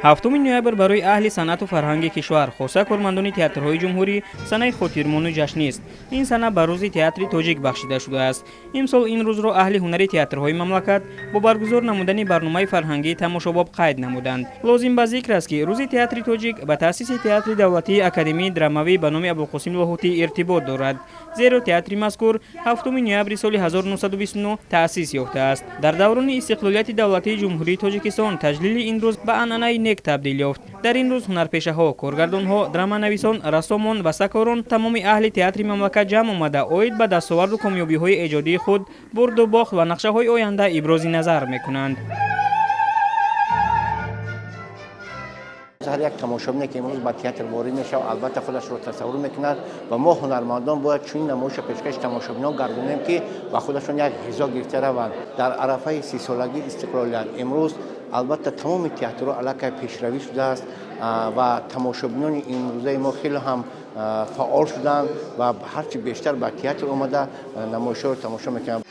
7 ноябр барои аҳли санъату фарҳанги кишвар, хоса кормандони театрҳои ҷумҳурӣ санаи хотирмону ҷашнист. Ин сана ба рӯзи театри тоҷик бахшида шудааст. Имсол ин рӯзро аҳли ҳунари театрҳои мамлакат бо баргузор намудани барномаи фарҳангии тамошобоб қайд намуданд. Лозим ба зикр аст, ки рӯзи театри тоҷик ба таъсиси театри давлатии академияи драмавӣ ба номи Абулқосим Лоҳутӣ иртибот дорад. Зеро театри мазкур 7 ноябри соли 1929 таъсис ёфтааст. Дар даврони истиқлолияти давлатии ҷумҳурии Тоҷикистон таҷлили ин рӯз ба анъанаи нек табдил ёфт. Дар ин рӯз ҳунарпешаҳо, коргардонҳо, драманависон, рассомон ва сакорон тамоми аҳли театри мамлакат ҷамъ омада оид ба дастоварду комёбиҳои эҷодии худ, бурду бохт ва нақшаҳои оянда ибрози назар мекунанд. هر یک تماشابینی که امروز با تئاتر وارد میشه البته خودش رو تصور میکنه و ما هنرمندان باید چون نمایش پیشکش تماشابینان گردونیم که با خودشون یک حضا گرفته روند. در عرفه 30 سالگی استقلالیت امروز البته تمام تئاترها علاقه پیشروی شده است و تماشابینان امروزه ما خیلی هم فعال شدن و هرچی بیشتر با تئاتر اومده نمایش‌ها رو تماشا میکنن.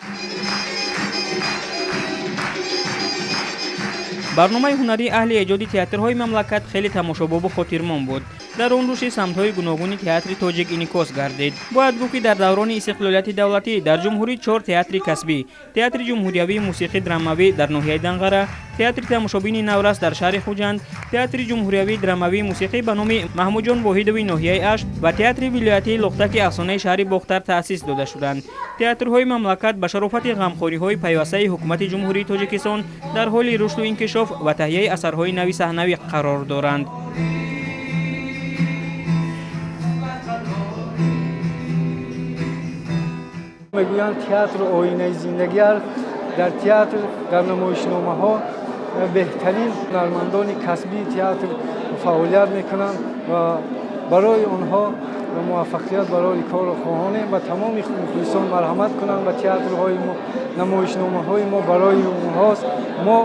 барномаи ҳунари аҳли эҷоди театрҳои мамлакат хеле тамошобобу хотирмон буд. дар он рушди самтҳои гуногуни театри тоҷик инъикос гардид. бояд гуфт, ки дар даврони истиқлолияти давлатӣ дар ҷумҳурӣ 4 театри касбӣ, театри ҷумҳуриявии мусиқӣ драмавӣ дар ноҳияи Данғара, театри тамошобини Наврас дар шаҳри Хуҷанд, театри ҷумҳуриявии драмавии мусиқӣ ба номи Маҳмудҷон Воҳидови ноҳияи Ашт ва театри вилоятии Лохтаки афсонаи шаҳри Бохтар таъсис дода шуданд. театрҳои мамлакат ба шарофати ғамхориҳои пайвастаи ҳукумати ҷумҳурии Тоҷикистон дар ҳоли рушду инкишоф ва таҳияи асарҳои нави саҳнавӣ қарор доранд. میگویند تئاتر آینه زندگی است. در تئاتر در نمایشنامه‌ها بهترین هنرمندان کسبی تئاتر فعالیت میکنند و برای آنها موفقیت برای کار خواهانیم و تمام مخلصان مرحمت کنند و تئاترهای ما نمایشنامه‌های ما برای اونهاست. ما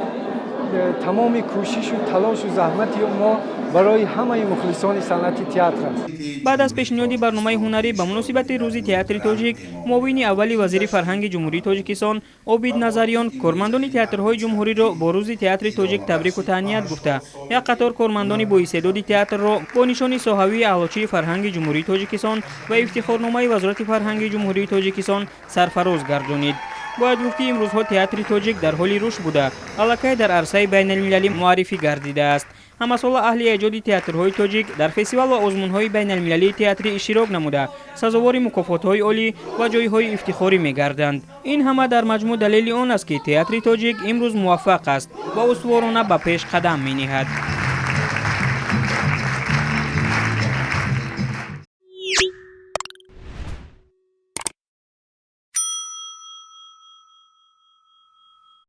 تمام کوشش و تلاش و زحمت ما برای همه مخلصان صنعت تئاتر است. بعد از پیشنهاد برنامه هنری به مناسبت روز تئاتر توجیک، معاون اولی وزیر فرهنگ جمهوری تاجیکستان عابد نظریان کارمندان تئاترهای جمهوری را با روز تئاتر توجیک تبریک و تهنیت گفته. یک قطار کارمندان با استعداد تئاتر را با نشان صاحبی اعلاچی فرهنگ جمهوری تاجیکستان و افتخارنامه وزارت فرهنگ جمهوری تاجیکستان سرفراز گردانید. باید گفت امروزها تئاتر توجیک در حال رشد بوده، الکی در عرصه بین المللی معرفی گردیده است. همه سال اهل ایجاد تئاترهای توجیک در فستیوال و آزمون‌های بین المللی تئاتری اشتراک نموده، سزاوار مکافات‌های عالی و جایهای افتخاری می‌گردند. این همه در مجموع دلیل آن است که تئاتر توجیک امروز موفق است و استوارانه به پیش قدم می‌نهد.